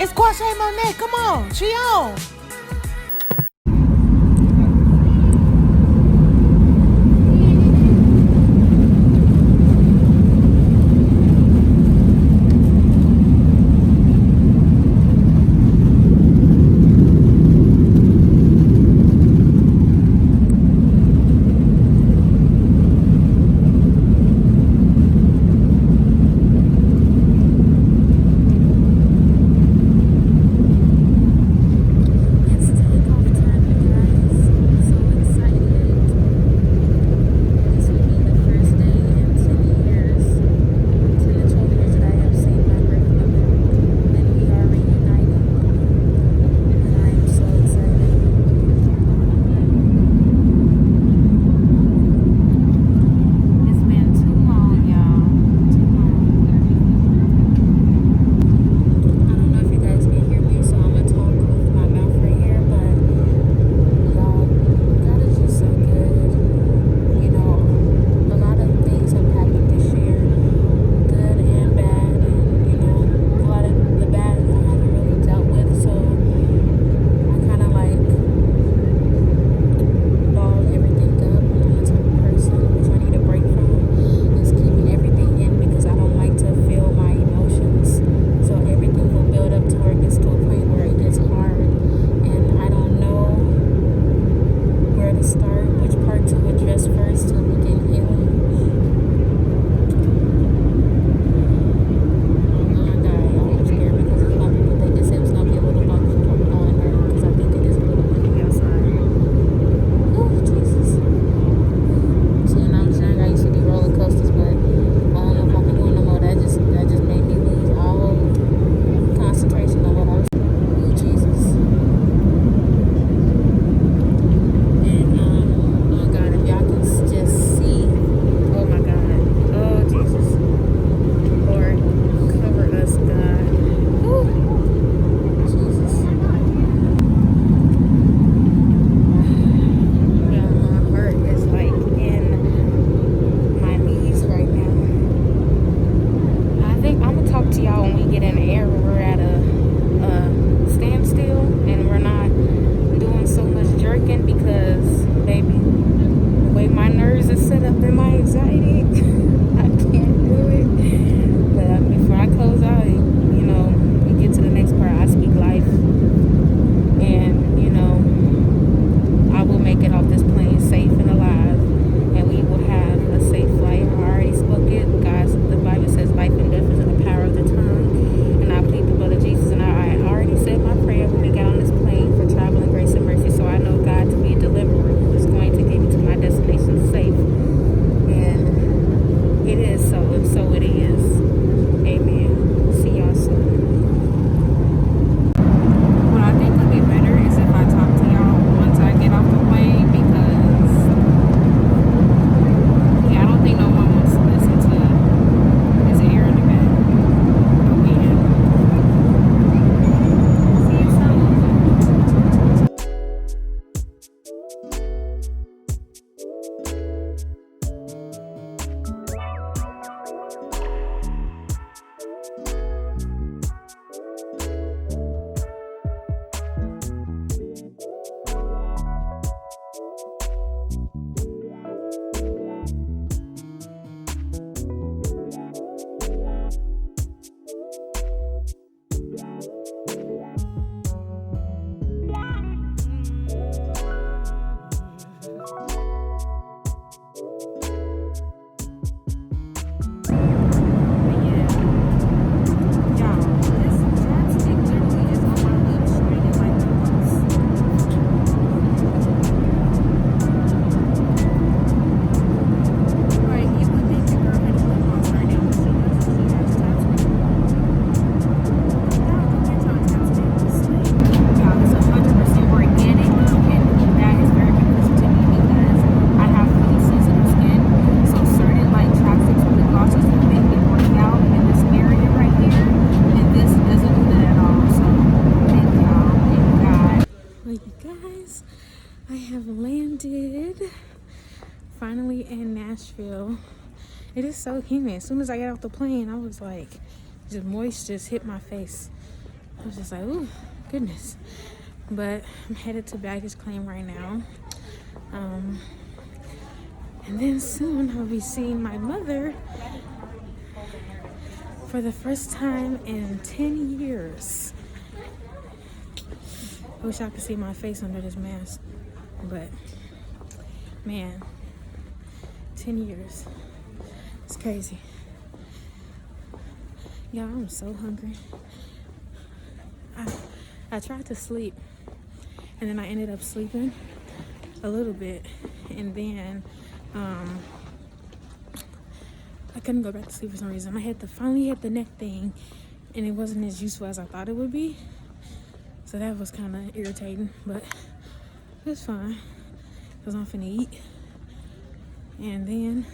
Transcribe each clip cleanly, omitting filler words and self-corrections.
It's Quashe Monet. Come on. She on. Finally in Nashville. It is so humid. As soon as I got off the plane, I was like, just moist just hit my face. I was just like, ooh, goodness. But I'm headed to baggage claim right now. And then soon I'll be seeing my mother for the first time in 10 years. I wish I could see my face under this mask, but man, 10 years. It's crazy. Y'all, I'm so hungry. I tried to sleep, and then I ended up sleeping a little bit, and then I couldn't go back to sleep for some reason. I finally hit the neck thing, and it wasn't as useful as I thought it would be. So that was kind of irritating, but it's fine because I'm finna eat, and then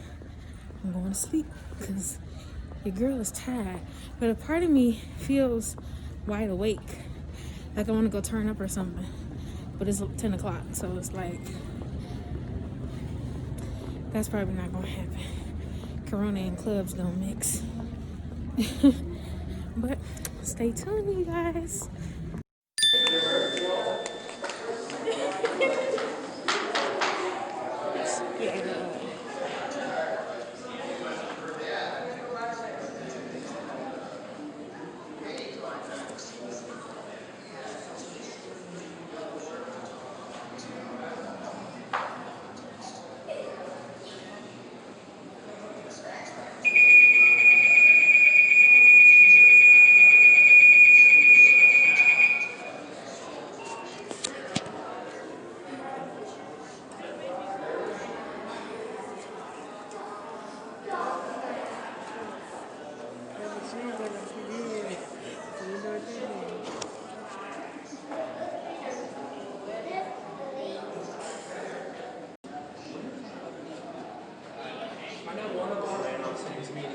I'm going to sleep because your girl is tired. But a part of me feels wide awake, like I want to go turn up or something. But it's 10 o'clock, so it's like, that's probably not gonna happen. Corona and clubs don't mix. But stay tuned, you guys.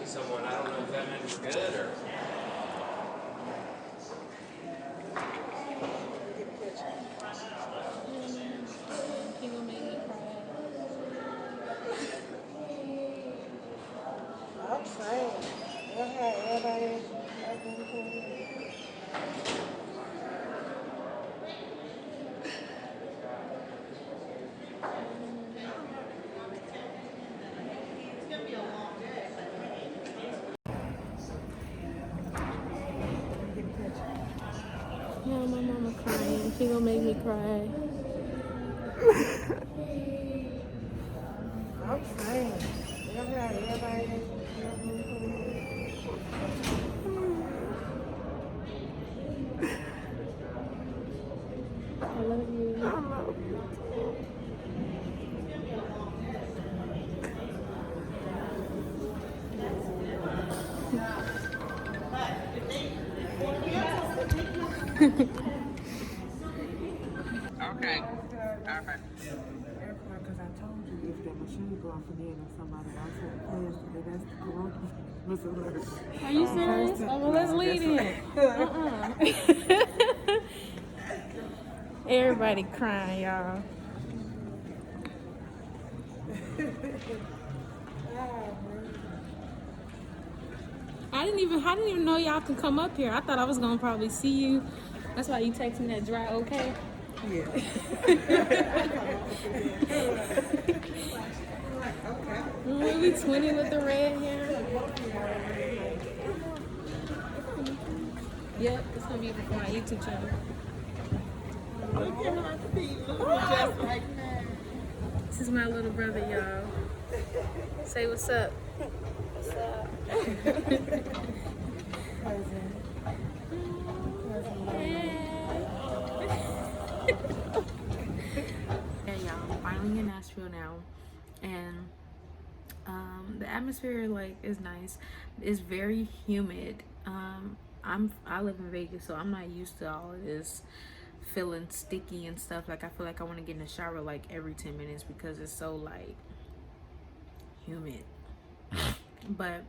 Someone, I don't know if that meant good or. I'm saying, everybody. Yeah, my mama crying. She gonna make me cry. I'm saying, everybody. I love you. I love you. Okay. Okay. Because I told you if that machine go off again or somebody else had plans today, that's the corona. Are you serious? Oh, well, let's lead in. Everybody crying, y'all. I didn't even know y'all could come up here. I thought I was gonna probably see you. That's why you texting that dry okay. Yeah. Really 20 with the red hair. Yep, it's gonna be for my YouTube channel. Look at her feet, just like that. This is my little brother, y'all. Say what's up. What's up? Hey y'all, finally in Nashville now, and the atmosphere like is nice. It's very humid. I live in Vegas, so I'm not used to all of this feeling sticky and stuff. Like I feel like I want to get in the shower like every 10 minutes because it's so like humid. But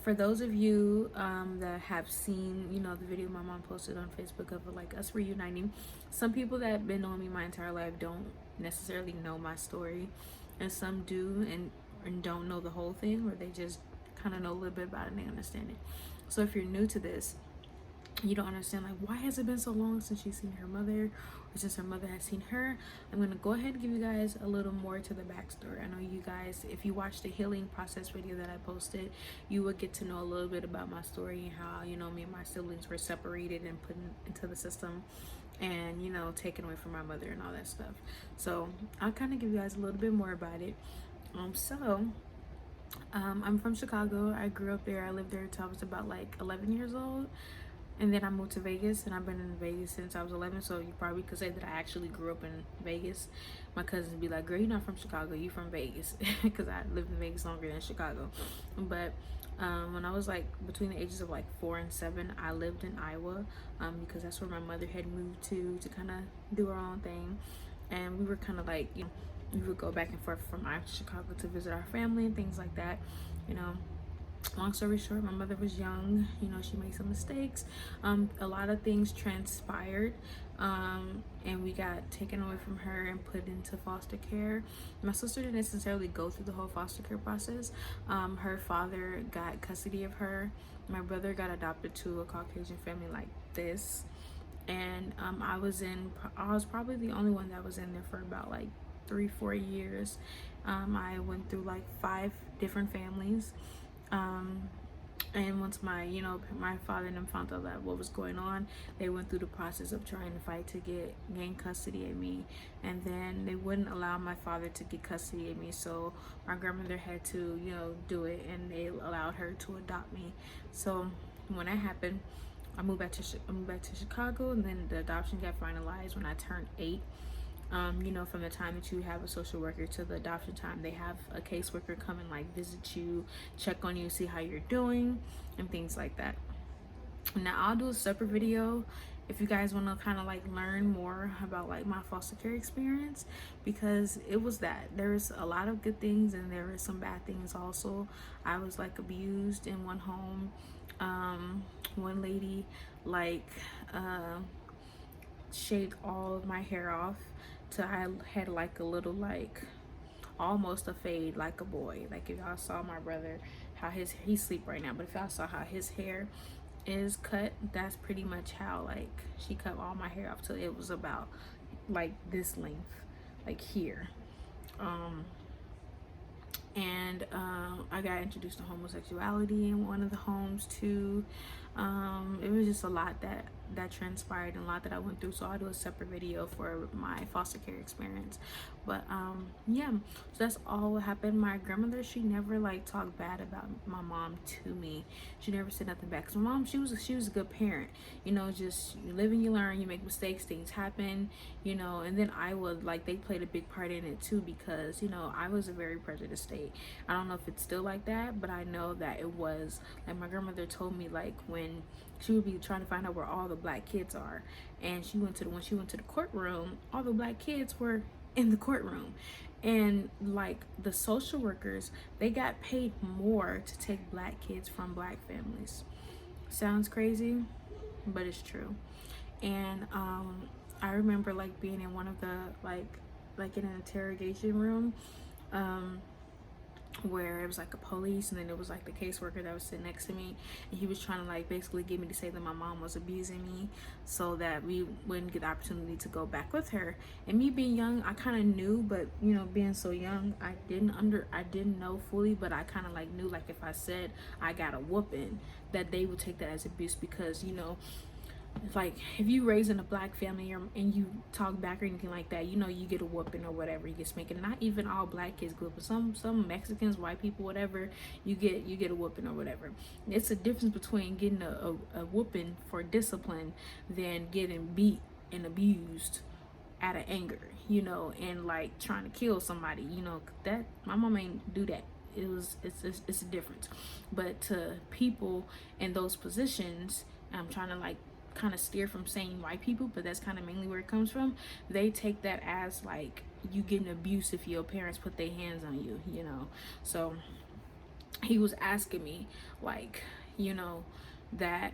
for those of you that have seen, you know, the video my mom posted on Facebook of like us reuniting, some people that have been knowing me my entire life don't necessarily know my story, and some do and don't know the whole thing, or they just kind of know a little bit about it and they understand it. So if you're new to this, you don't understand like why has it been so long since she's seen her mother or since her mother has seen her. I'm gonna go ahead and give you guys a little more to the backstory. I know you guys, if you watch the healing process video that I posted, you would get to know a little bit about my story and how, you know, me and my siblings were separated and put into the system, and, you know, taken away from my mother and all that stuff. So I'll kind of give you guys a little bit more about it. I'm from Chicago. I grew up there. I lived there until I was about like 11 years old. And then I moved to Vegas, and I've been in Vegas since I was 11. So you probably could say that I actually grew up in Vegas. My cousins be like, girl, you're not from Chicago, you from Vegas. Because I lived in Vegas longer than Chicago. But when I was like between the ages of like 4 and 7, I lived in Iowa, because that's where my mother had moved to kind of do her own thing. And we were kind of like, you know, we would go back and forth from Iowa to Chicago to visit our family and things like that, you know. Long story short, my mother was young, you know, she made some mistakes. A lot of things transpired, and we got taken away from her and put into foster care. My sister didn't necessarily go through the whole foster care process. Her father got custody of her. My brother got adopted to a Caucasian family like this. And I was probably the only one that was in there for about like 3-4 years. I went through like 5 different families. And once my, you know, my father and them found out that what was going on, they went through the process of trying to fight to gain custody of me. And then they wouldn't allow my father to get custody of me, so my grandmother had to, you know, do it, and they allowed her to adopt me. So when that happened, I moved back to Chicago, and then the adoption got finalized when I turned 8. You know, from the time that you have a social worker to the adoption time, they have a caseworker come and like visit you, check on you, see how you're doing, and things like that. Now I'll do a separate video if you guys want to kind of like learn more about like my foster care experience, because it was that there's a lot of good things and there were some bad things also. I was like abused in one home. One lady like shaved all of my hair off, so I had like a little like almost a fade like a boy. Like if y'all saw my brother, how he's asleep right now, but if y'all saw how his hair is cut, that's pretty much how like she cut all my hair off till it was about like this length, like here. And I got introduced to homosexuality in one of the homes too. It was just a lot that transpired and a lot that I went through, so I'll do a separate video for my foster care experience. But yeah, so that's all what happened. My grandmother, she never like talked bad about my mom to me. She never said nothing back, because my mom, she was a good parent, you know. Just you live and you learn, you make mistakes, things happen, you know. And then I would like, they played a big part in it too, because, you know, I was a very prejudiced state. I don't know if it's still like that, but I know that it was. Like my grandmother told me, like when she would be trying to find out where all the black kids are, and when she went to the courtroom, all the black kids were in the courtroom. And like the social workers, they got paid more to take black kids from black families. Sounds crazy, but it's true. And I remember like being in one of the like in an interrogation room, where it was like a police, and then it was like the caseworker that was sitting next to me, and he was trying to like basically get me to say that my mom was abusing me so that we wouldn't get the opportunity to go back with her. And me being young, I kind of knew, but you know, being so young, I didn't know fully, but I kind of like knew, like if I said I got a whooping, that they would take that as abuse, because, you know, it's like if you raise in a black family and you talk back or anything like that, you know, you get a whooping or whatever, you get spanking. Not even all black kids go, but some Mexicans, white people, whatever, you get a whooping or whatever. It's a difference between getting a whooping for discipline than getting beat and abused out of anger, you know, and like trying to kill somebody, you know. That my mom ain't do that. It's a difference. But to people in those positions, I'm trying to like kind of steer from saying white people, but that's kind of mainly where it comes from. They take that as like you getting abused if your parents put their hands on you, you know. So he was asking me like, you know, that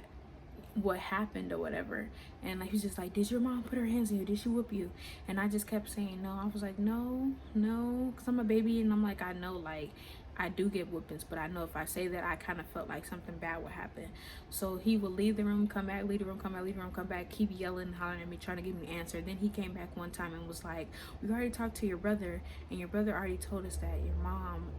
what happened or whatever, and like he's just like, did your mom put her hands on you, did she whoop you? And I just kept saying no. I was like, no, because I'm a baby, and I'm like, I know, like I do get whoopings, but I know if I say that, I kind of felt like something bad would happen. So he would leave the room, come back, leave the room, come back, leave the room, come back, keep yelling, hollering at me, trying to give me an answer. Then he came back one time and was like, we already talked to your brother, and your brother already told us that your mom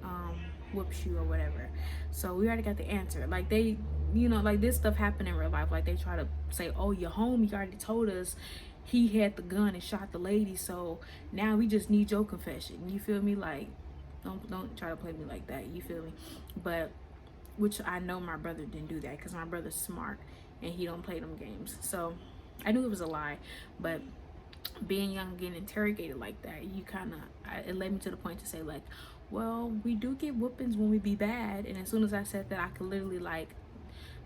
whoops you or whatever. So we already got the answer. Like, they, you know, like, this stuff happened in real life. Like, they try to say, oh, your homie already told us he had the gun and shot the lady, so now we just need your confession. You feel me? Like, don't try to play me like that. You feel me? But which I know my brother didn't do that, because my brother's smart and he don't play them games. So I knew it was a lie, but being young, getting interrogated like that, you kind of, it led me to the point to say, like, well, we do get whoopings when we be bad. And as soon as I said that, I could literally like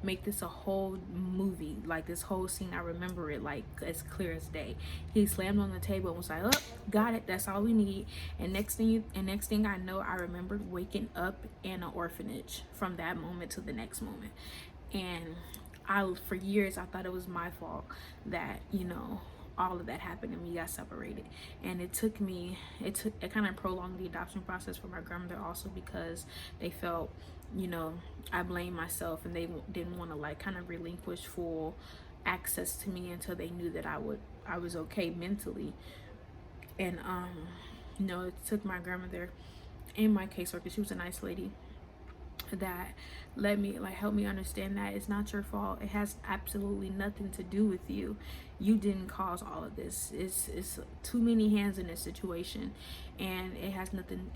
make this a whole movie. Like, this whole scene, I remember it like as clear as day. He slammed on the table and was like, oh, got it, that's all we need. And next thing I know, I remembered waking up in an orphanage from that moment to the next moment. And for years, I thought it was my fault that, you know, all of that happened and we got separated. And it kind of prolonged the adoption process for my grandmother also, because they felt, you know, I blamed myself, and they didn't want to like kind of relinquish full access to me until they knew that I was okay mentally. And you know, it took my grandmother and my caseworker, she was a nice lady, that let me like help me understand that it's not your fault. It has absolutely nothing to do with you. You didn't cause all of this. It's too many hands in this situation, and it has nothing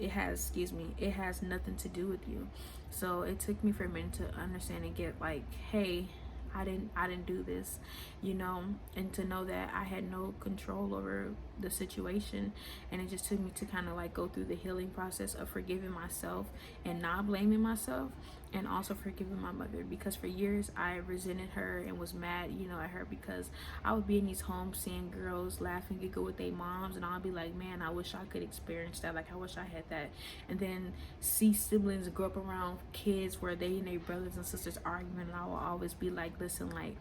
to do with you. So it took me for a minute to understand and get like, hey, I didn't do this, you know, and to know that I had no control over the situation. And it just took me to kind of like go through the healing process of forgiving myself and not blaming myself, and also forgiving my mother, because for years I resented her and was mad, you know, at her, because I would be in these homes seeing girls laughing giggle with their moms, and I'll be like, man, I wish I could experience that. Like, I wish I had that. And then see siblings grow up around kids where they and their brothers and sisters arguing, and I will always be like, listen, like,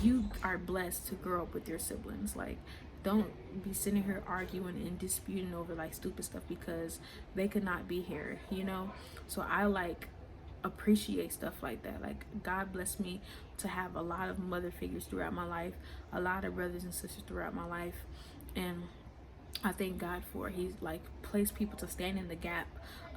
you are blessed to grow up with your siblings. Like, don't be sitting here arguing and disputing over like stupid stuff because they could not be here, you know. So I like appreciate stuff like that. Like, God bless me to have a lot of mother figures throughout my life, a lot of brothers and sisters throughout my life, and I thank God for He's like placed people to stand in the gap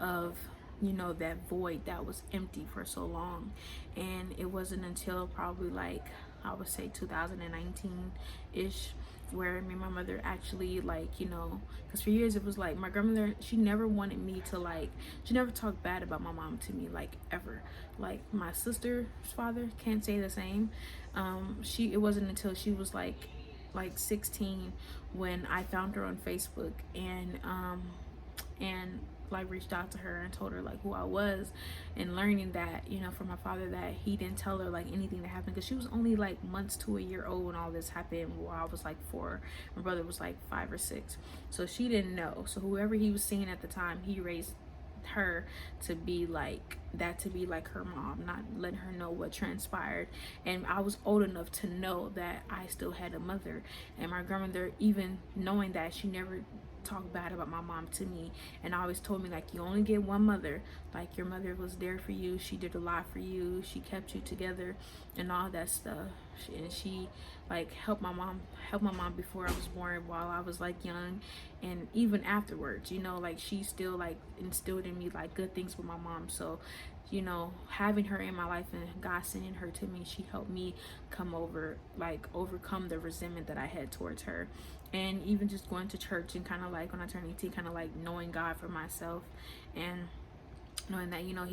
of, you know, that void that was empty for so long. And it wasn't until probably like, I would say 2019 ish, where me and my mother actually, like, you know, because for years it was like my grandmother, she never wanted me to like, she never talked bad about my mom to me, like, ever. Like, my sister's father can't say the same. It wasn't until she was like 16 when I found her on Facebook, and like reached out to her and told her like who I was, and learning that, you know, from my father, that he didn't tell her like anything that happened, because she was only like months to a year old when all this happened, while I was like 4, my brother was like 5 or 6, so she didn't know. So whoever he was seeing at the time, he raised her to be like that, to be like her mom, not letting her know what transpired. And I was old enough to know that I still had a mother, and my grandmother, even knowing that, she never talk bad about my mom to me, and always told me like, you only get one mother. Like, your mother was there for you, she did a lot for you, she kept you together and all that stuff. And she like helped my mom before I was born, while I was like young, and even afterwards, you know, like she still like instilled in me like good things with my mom. So, you know, having her in my life and God sending her to me, she helped me overcome the resentment that I had towards her. And even just going to church, and kind of like when I turned 18, kind of like knowing God for myself, and knowing that, you know,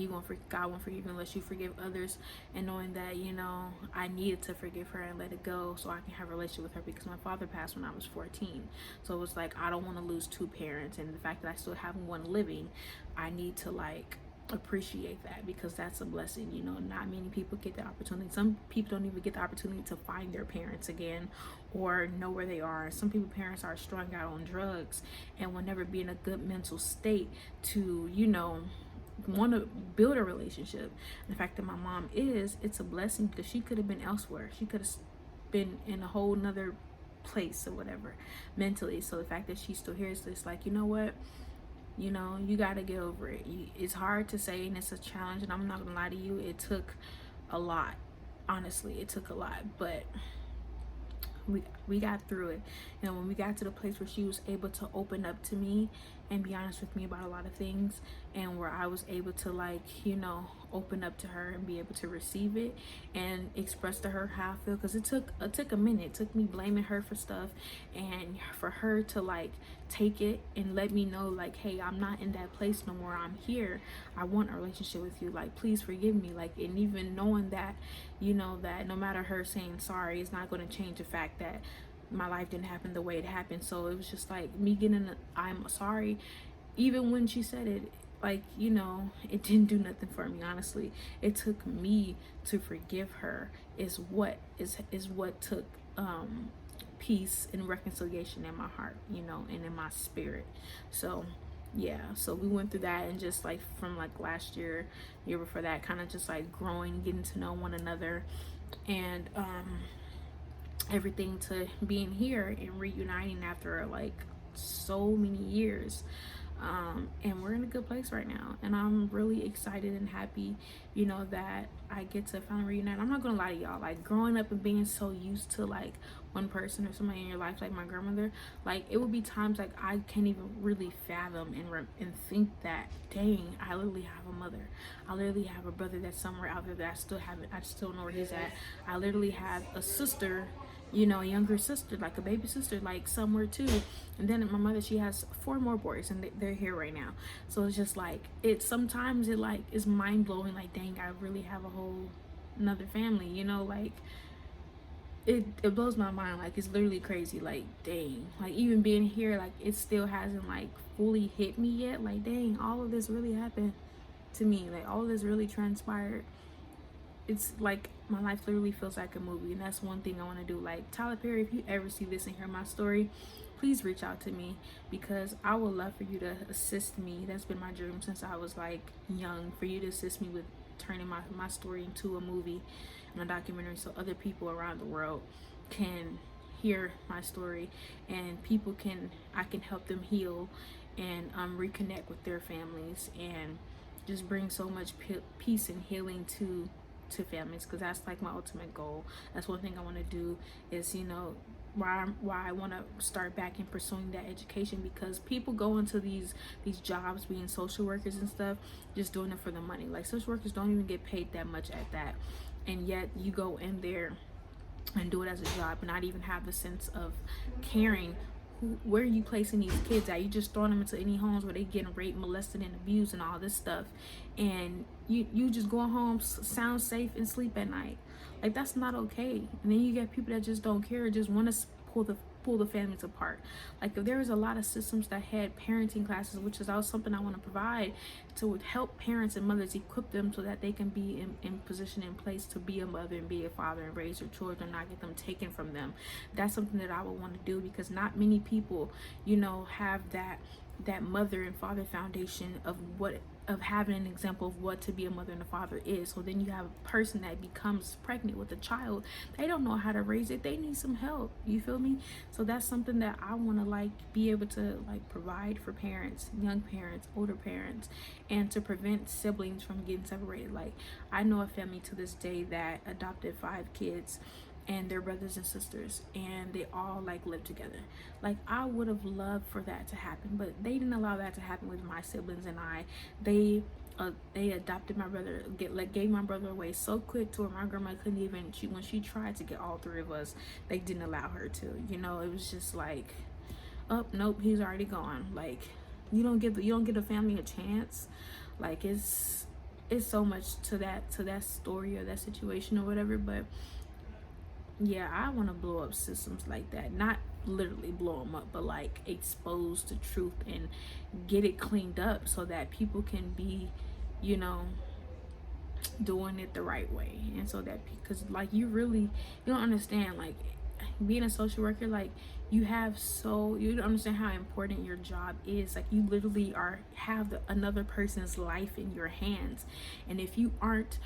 God won't forgive you unless you forgive others, and knowing that, you know, I needed to forgive her and let it go so I can have a relationship with her, because my father passed when I was 14. So it was like, I don't want to lose 2 parents, and the fact that I still have one living, I need to like appreciate that, because that's a blessing. You know, not many people get the opportunity. Some people don't even get the opportunity to find their parents again or know where they are. Some people parents are strung out on drugs and will never be in a good mental state to, you know, want to build a relationship. And the fact that my mom it's a blessing, because she could have been elsewhere. She could have been in a whole nother place or whatever mentally. So the fact that she's still here is just like, you know what, You know, you got to get over it. It's hard to say, and it's a challenge, and I'm not gonna lie to you, it took a lot. Honestly, it took a lot, but we got through it. And when we got to the place where she was able to open up to me and be honest with me about a lot of things, and where I was able to, like, you know, open up to her and be able to receive it and express to her how I feel, because it took a minute. It took me blaming her for stuff, and for her to like take it and let me know, like, hey, I'm not in that place no more, I'm here, I want a relationship with you, like, please forgive me. Like, and even knowing that, you know, that no matter her saying sorry, it's not going to change the fact that my life didn't happen the way it happened. So it was just like me getting I'm sorry, even when she said it, like, you know, it didn't do nothing for me. Honestly, it took me to forgive her is what took peace and reconciliation in my heart, you know, and in my spirit. So yeah, so we went through that, and just like from like last year before that, kind of just like growing, getting to know one another, and everything, to being here and reuniting after like so many years. And we're in a good place right now, and I'm really excited and happy, you know, that I get to finally reunite. I'm not gonna lie to y'all, like, growing up and being so used to like one person or somebody in your life, like my grandmother, like, it would be times like I can't even really fathom and think that, dang, I literally have a mother, I literally have a brother that's somewhere out there that I still don't know where he's at. I literally have a sister, you know, a younger sister, like a baby sister, like somewhere too. And then my mother, she has 4 more boys, and they're here right now. So it's just like, it sometimes it like is mind blowing, like, dang, I really have a whole another family, you know, like it blows my mind. Like, it's literally crazy. Like, dang, like, even being here, like, it still hasn't like fully hit me yet. Like, dang, all of this really happened to me. Like, all of this really transpired. It's like my life literally feels like a movie, and that's one thing I want to do. Like, Tyler Perry, if you ever see this and hear my story, please reach out to me, because I would love for you to assist me. That's been my dream since I was like young, for you to assist me with turning my story into a movie and a documentary, so other people around the world can hear my story, and I can help them heal and reconnect with their families, and just bring so much peace and healing to families, because that's like my ultimate goal. That's one thing I want to do, is, you know, why I want to start back in pursuing that education, because people go into these jobs being social workers and stuff, just doing it for the money. Like, social workers don't even get paid that much at that, and yet you go in there and do it as a job and not even have the sense of caring. Where are you placing these kids at? You just throwing them into any homes where they getting raped, molested, and abused and all this stuff, and you just going home, sound safe, and sleep at night. Like, that's not okay. And then you get people that just don't care, just want to pull the families apart. Like, if there is a lot of systems that had parenting classes, which is also something I want to provide, to help parents and mothers, equip them so that they can be in position, in place to be a mother and be a father and raise their children, not get them taken from them. That's something that I would want to do, because not many people, you know, have that mother and father foundation of having an example of what to be a mother and a father is. So then you have a person that becomes pregnant with a child, they don't know how to raise it, they need some help, you feel me? So that's something that I want to like be able to like provide for parents, young parents, older parents, and to prevent siblings from getting separated. Like, I know a family to this day that adopted 5 kids and their brothers and sisters, and they all like live together. Like, I would have loved for that to happen, but they didn't allow that to happen with my siblings and I. They adopted my brother, gave my brother away so quick, to where my grandma couldn't even, when she tried to get all 3 of us, they didn't allow her to, you know. It was just like, oh nope, he's already gone. Like, you don't give a family a chance. Like, it's so much to that story or that situation or whatever. But yeah, I want to blow up systems like that. Not literally blow them up, but like expose the truth and get it cleaned up, so that people can be, you know, doing it the right way. And so that, because like, you don't understand, like, being a social worker, like, you don't understand how important your job is. Like, you literally have another person's life in your hands, and if you aren't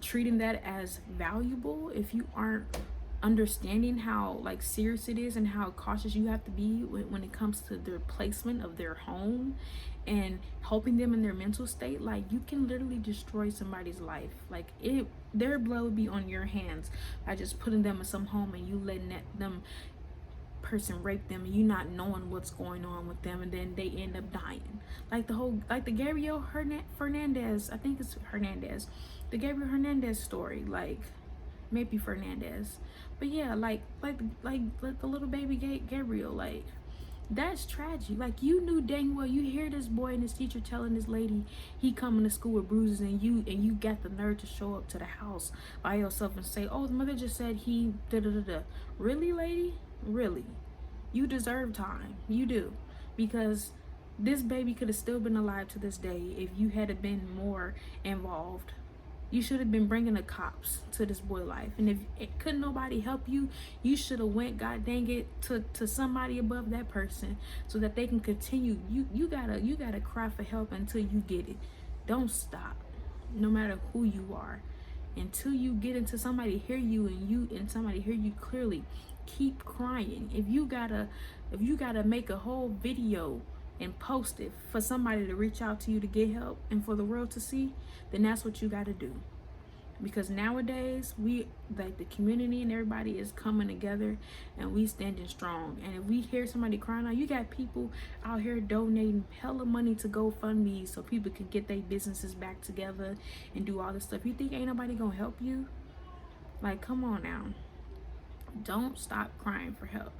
treating that as valuable, if you aren't understanding how like serious it is and how cautious you have to be when it comes to the placement of their home and helping them in their mental state, like you can literally destroy somebody's life. Like their blood would be on your hands by just putting them in some home and you letting them person rape them and you not knowing what's going on with them, and then they end up dying. Like the Gabriel Fernandez, I think it's Hernandez, the Gabriel Hernandez story, like maybe Fernandez, but yeah, like the little baby Gabriel, like that's tragic. Like you knew dang well, you hear this boy and his teacher telling this lady he coming to school with bruises, and you got the nerve to show up to the house by yourself and say, oh, the mother just said he da da da da. Really, lady? Really? You deserve time. You do. Because this baby could have still been alive to this day if you had been more involved. You should have been bringing the cops to this boy life, and if it couldn't nobody help you, you should have went, god dang it, to somebody above that person so that they can continue. You gotta cry for help until you get it. Don't stop, no matter who you are, until you get into somebody hear you and somebody hear you clearly. Keep crying. If you gotta make a whole video and post it for somebody to reach out to you to get help and for the world to see, then that's what you got to do. Because nowadays we, like, the community and everybody is coming together and we standing strong. And if we hear somebody crying out, you got people out here donating hella money to GoFundMe so people can get their businesses back together and do all this stuff. You think ain't nobody gonna help you? Like, come on now, don't stop crying for help.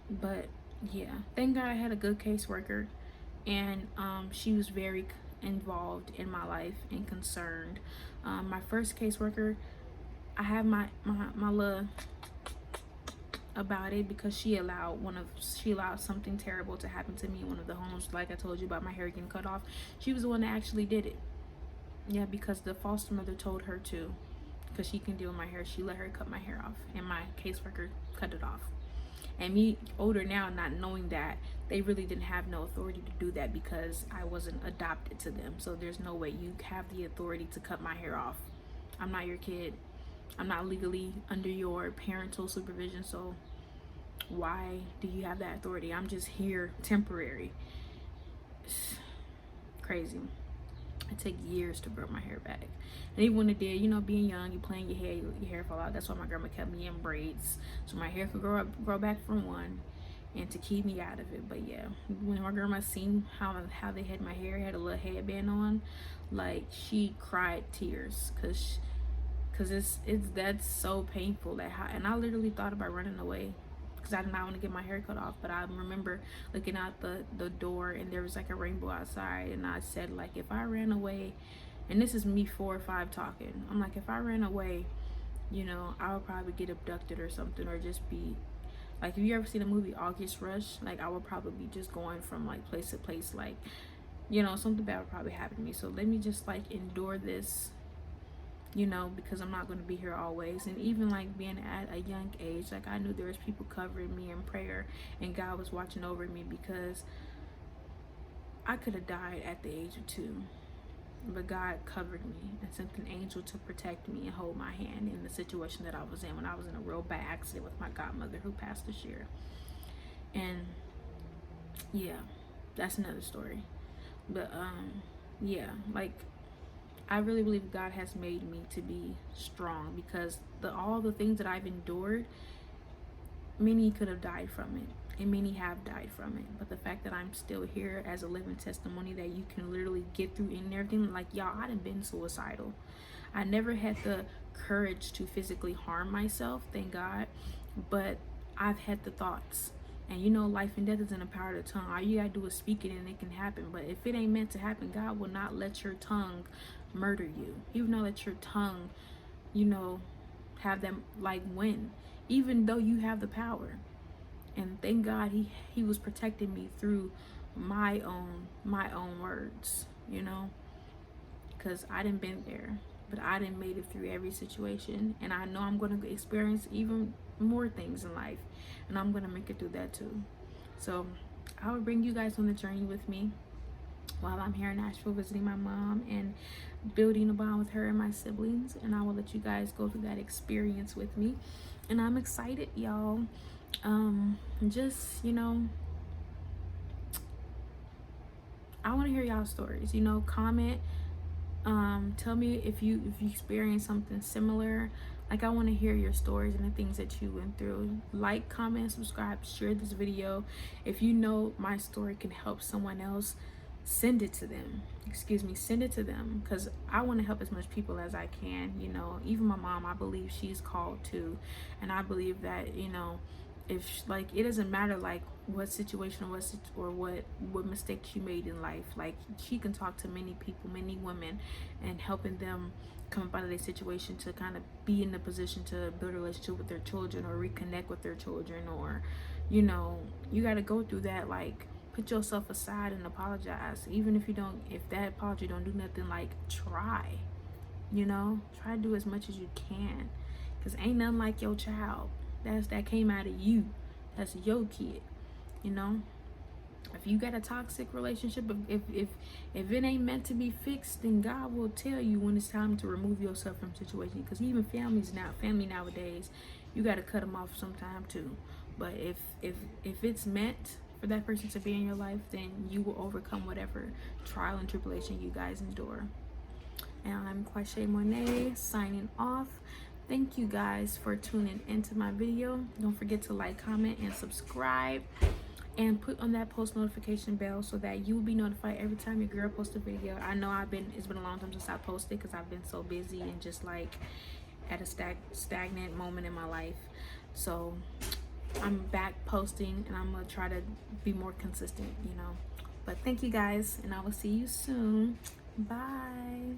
But yeah, thank God I had a good caseworker, and she was very involved in my life and concerned. My first caseworker, I have my love about it because she allowed something terrible to happen to me in one of the homes. Like I told you about my hair getting cut off, she was the one that actually did it. Yeah, because the foster mother told her to, because she can deal with my hair. She let her cut my hair off, and my caseworker cut it off. And me, older now, not knowing that, they really didn't have no authority to do that because I wasn't adopted to them. So there's no way you have the authority to cut my hair off. I'm not your kid. I'm not legally under your parental supervision. So why do you have that authority? I'm just here temporary. Crazy. It took years to grow my hair back. And even when it did, you know, being young, you playing your hair fall out. That's why my grandma kept me in braids, so my hair could grow back from one, and to keep me out of it. But yeah, when my grandma seen how they had my hair, had a little headband on, like she cried tears, cause it's that's so painful. And I literally thought about running away, because I did not want to get my hair cut off. But I remember looking out the door, and there was like a rainbow outside, and I said, like, if I ran away, and this is me 4 or 5 talking, I'm like, if I ran away, you know, I would probably get abducted or something, or just be like, if you ever seen the movie August Rush, like I would probably be just going from like place to place, like, you know, something bad would probably happen to me. So let me just like endure this, you know, because I'm not going to be here always. And even like being at a young age, like I knew there was people covering me in prayer, and God was watching over me, because I could have died at the age of 2, but God covered me and sent an angel to protect me and hold my hand in the situation that I was in when I was in a real bad accident with my godmother who passed this year. And yeah, that's another story. But yeah, like I really believe God has made me to be strong, because all the things that I've endured, many could have died from it, and many have died from it. But the fact that I'm still here as a living testimony that you can literally get through and everything, like y'all, I done been suicidal. I never had the courage to physically harm myself, thank God, but I've had the thoughts. And you know, life and death is in the power of the tongue. All you gotta do is speak it and it can happen. But if it ain't meant to happen, God will not let your tongue murder you. He will not let your tongue, you know, have them like win, even though you have the power. And thank God he was protecting me through my own words, you know, because I didn't been there, but I didn't made it through every situation, and I know I'm going to experience even more things in life, and I'm going to make it through that too. So I will bring you guys on the journey with me while I'm here in Nashville visiting my mom and building a bond with her and my siblings, and I will let you guys go through that experience with me. and I'm excited, y'all. Just, I want to hear y'all stories. Comment. Tell me if you experienced something similar. Like, I want to hear your stories and the things that you went through. Like, comment, subscribe, share this video. If you know my story can help someone else, send it to them. Send it to them, because I want to help as much people as I can. Even my mom, I believe she's called too, and I believe that if like, it doesn't matter like what situation or what mistakes you made in life. Like, she can talk to many people, many women, and helping them come up out of their situation to kind of be in the position to build a relationship with their children or reconnect with their children, or you got to go through that. Like, put yourself aside and apologize, even if that apology don't do nothing. Like, try to do as much as you can, because ain't nothing like your child that came out of you. That's your kid. If you got a toxic relationship, if it ain't meant to be fixed, then God will tell you when it's time to remove yourself from situations. Because even family nowadays, you got to cut them off sometime too. But if it's meant for that person to be in your life, then you will overcome whatever trial and tribulation you guys endure. And I'm Kwashe Monet, signing off. Thank you guys for tuning into my video. Don't forget to like, comment, and subscribe, and put on that post notification bell so that you will be notified every time your girl posts a video. I know it's been a long time since I posted, because I've been so busy and just like at a stagnant moment in my life. So I'm back posting, and I'm gonna try to be more consistent. But thank you guys, and I will see you soon. Bye.